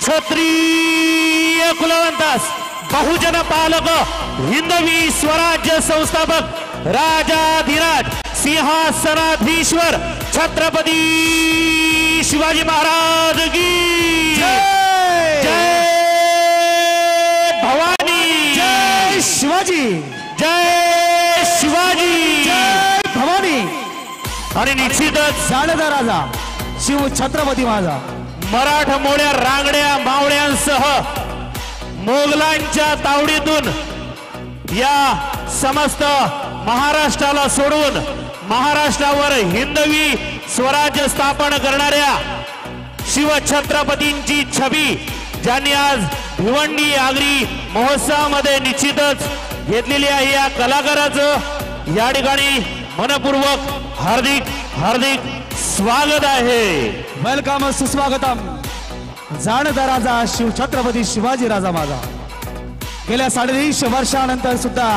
क्षत्रिय कुलवंतास बहुजन पालक हिंदवी स्वराज्य संस्थापक राजाधिराज सिंहासनाधीश्वर छत्रपती शिवाजी महाराज की जय भवानी जय शिवाजी जय शिवाजी जय भवानी आणि निश्चितच जाणता राजा शिव छत्रपती माझा मराठमोळ्या रांगड्या मावळ्यांसह मोगलांच्या तावडीतून या समस्त महाराष्ट्राला सोडून महाराष्ट्रावर हिंदवी स्वराज्य स्थापन करणाऱ्या शिवछत्रपतींची छबी ज्यांनी आज भिवंडी आगरी महोत्सवामध्ये निश्चितच घेतलेली आहे या कलाकाराचं या ठिकाणी मनपूर्वक हार्दिक हार्दिक स्वागत आहे। वेलकम सुस्वागतम जाणता राजा शिव छत्रपती शिवाजी राजा माझा गेल्या 350 वर्षानंतर सुद्धा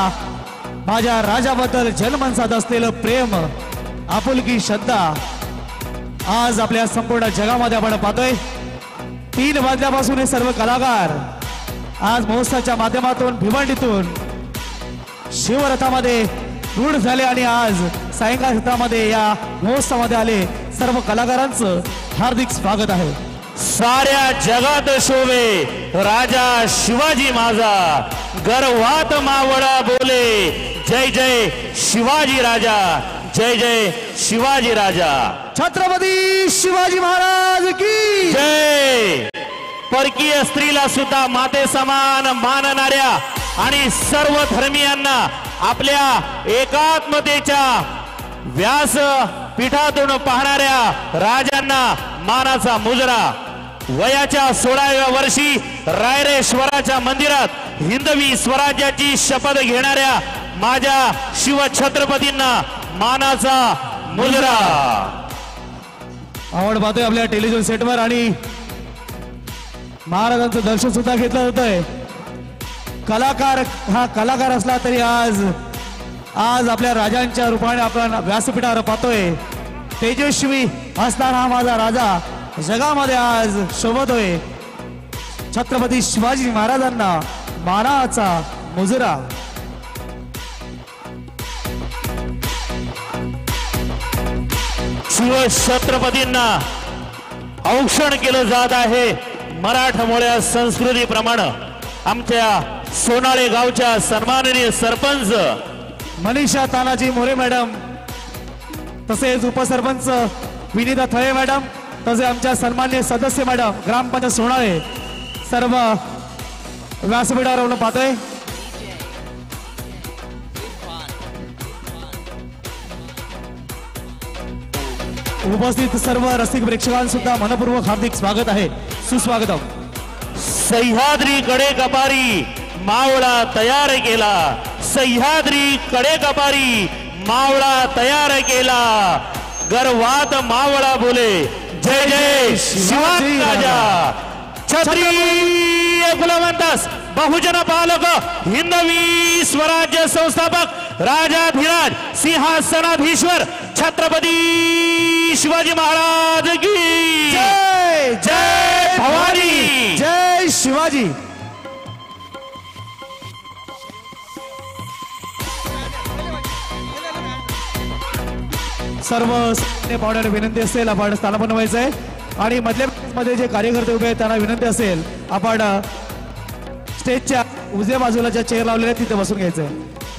माझ्या राजाबद्दल जनमनसात असलेलं प्रेम आपुलकी श्रद्धा आज आपल्या संपूर्ण जगामध्ये आपण पाहतोय। 3 वाजल्यापासून हे सर्व कलाकार आज महोत्सवाच्या माध्यमातून भिवंडीतून शिवरथामध्ये रूढ झाले आणि आज सायंकाळ सत्रामध्ये या महोत्सवामध्ये आले सर्व कलाकारांचं हार्दिक स्वागत आहे। साऱ्या जगात शोभे राजा शिवाजी माझा गर्वात मावळा बोले जय जय शिवाजी राजा जय जय शिवाजी राजा छत्रपती शिवाजी महाराज की जय। परकीय स्त्रीला सुद्धा माते समान मानणाऱ्या आणि सर्व धर्मीयांना आपल्या एकात्मतेच्या व्यासपीठातून पाहणाऱ्या राजांना मानाचा मुजरा वयाच्या 16व्या वर्षी रायरेश्वराच्या मंदिरात हिंदवी स्वराज्याची शपथ घेणाऱ्या माझ्या शिवछत्रपतींना मानाचा मुजरा। आवड पाहतोय आपल्या टेलिव्हिजन सेटवर आणि महाराजांचं दर्शन सुद्धा घेतलं होतंय। कलाकार हा कलाकार असला तरी आज आपल्या राजांच्या रूपाने आपण व्यासपीठावर पाहतोय। तेजस्वी असणारा हा माझा राजा जगामध्ये आज शोभतोय। छत्रपती शिवाजी महाराजांना मानाचा मुजरा। शिवछत्रपतींना औक्षण केलं जात आहे। मराठमोळ्या संस्कृतीप्रमाणे आमच्या सोनाळे गावच्या सन्माननीय सरपंच मनीषा तानाजी मोरे मॅडम तसेच उपसरपंच विनीता थळे मॅडम तसे आमच्या सन्माननीय सदस्य मॅडम ग्रामपंचायत सोनाळे सर्व व्यासपीठावर आपण पाहतोय। उपस्थित सर्व रसिक प्रेक्षकांसुद्धा मनपूर्वक हार्दिक स्वागत आहे सुस्वागतम। सह्याद्री कडे कपारी मावळा तयार केला सह्याद्री कडे कपारी मावळा तयार केला गर्वात मावळा बोले जय जय शिवाजी राजा। क्षत्रिय कुलवंतास बहुजन पालक हिंदवी स्वराज्य संस्थापक राजाधिराज सिंहासनाधीश्वर छत्रपती शिवाजी महाराज की जय जय भवानी जय शिवाजी। सर्व पाहुण्यांना विनंती असेल आपण स्थानापन्न व्हायचंय आणि मधल्या मध्ये जे कार्यकर्ते उभे आहेत त्यांना विनंती असेल आपण स्टेजच्या उजव्या बाजूला ज्या चेअर लावलेल्या तिथे बसून घ्यायचंय।